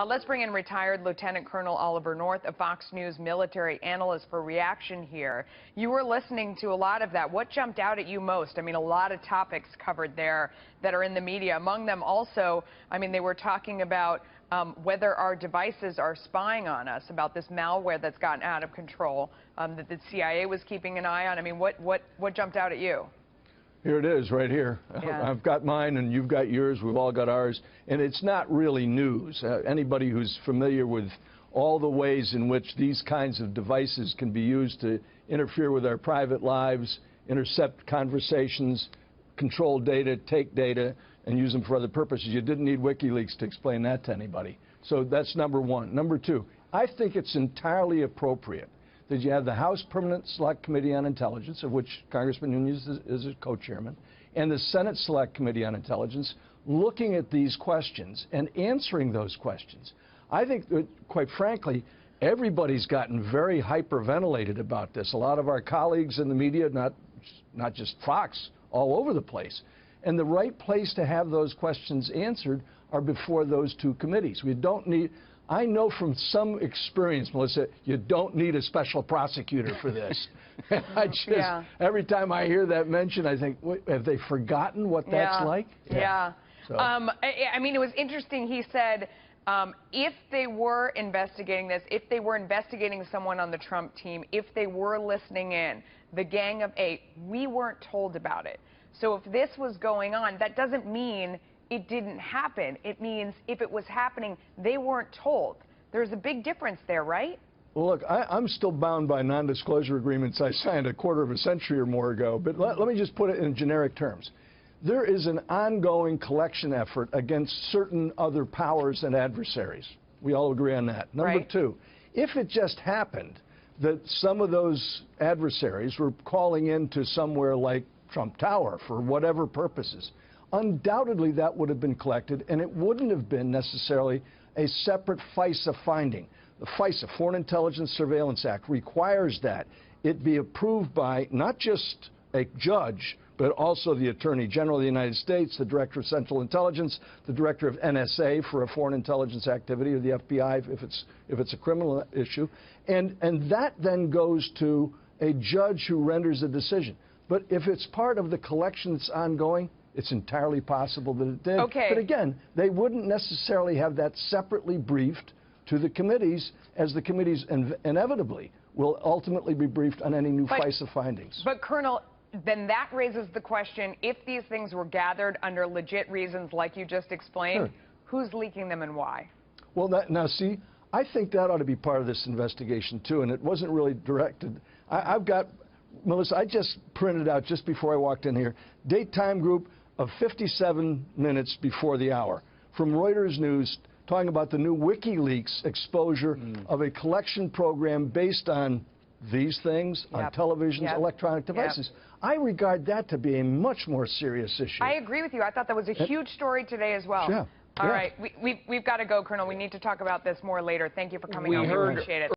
Let's bring in retired Lieutenant Colonel Oliver North, a Fox News military analyst, for reaction here. You were listening to a lot of that. What jumped out at you most? I mean, a lot of topics covered there that are in the media. Among them also, I mean, they were talking about whether our devices are spying on us, about this malware that's gotten out of control, that the CIA was keeping an eye on. I mean, what jumped out at you? Here it is, right here. Yeah. I've got mine, and you've got yours. We've all got ours. And it's not really news. Anybody who's familiar with all the ways in which these kinds of devices can be used to interfere with our private lives, intercept conversations, control data, take data, and use them for other purposes. You didn't need WikiLeaks to explain that to anybody. So that's number one. Number two, I think it's entirely appropriate that you have the House Permanent Select Committee on Intelligence, of which Congressman Nunes is a co-chairman, and the Senate Select Committee on Intelligence looking at these questions and answering those questions. I think that, quite frankly, everybody's gotten very hyperventilated about this. A lot of our colleagues in the media, not just Fox, all over the place. And the right place to have those questions answered are before those two committees. We don't need... I know from some experience, Melissa, you don't need a special prosecutor for this. Every time I hear that mentioned, I think, wait, have they forgotten what that's like? Yeah. So. I mean, it was interesting. He said if they were investigating this, if they were investigating someone on the Trump team, if they were listening in, the Gang of Eight, we weren't told about it. So if this was going on, that doesn't mean it didn't happen. It means if it was happening, they weren't told. There's a big difference there, right? Well, look, I'm still bound by non-disclosure agreements I signed a quarter of a century or more ago, but let me just put it in generic terms. There is an ongoing collection effort against certain other powers and adversaries. We all agree on that. Number two, if it just happened that some of those adversaries were calling into somewhere like Trump Tower for whatever purposes, undoubtedly that would have been collected, and it wouldn't have been necessarily a separate FISA finding. The FISA, Foreign Intelligence Surveillance Act, requires that it be approved by not just a judge, but also the Attorney General of the United States, the Director of Central Intelligence, the Director of NSA for a foreign intelligence activity, or the FBI if it's a criminal issue. And that then goes to a judge who renders a decision. But if it's part of the collection that's ongoing, it's entirely possible that it did. Okay. But again, they wouldn't necessarily have that separately briefed to the committees, as the committees inevitably will ultimately be briefed on any new FISA findings. But, Colonel, then that raises the question, if these things were gathered under legit reasons like you just explained, who's leaking them and why? Well, now, see, I think that ought to be part of this investigation, too, and it wasn't really directed. I've got, Melissa, I just printed out just before I walked in here, date-time group of 57 minutes before the hour from Reuters News talking about the new WikiLeaks exposure of a collection program based on these things, on televisions, electronic devices. I regard that to be a much more serious issue. I agree with you. I thought that was a huge story today as well. All right. We've got to go, Colonel. We need to talk about this more later. Thank you for coming on. We appreciate it.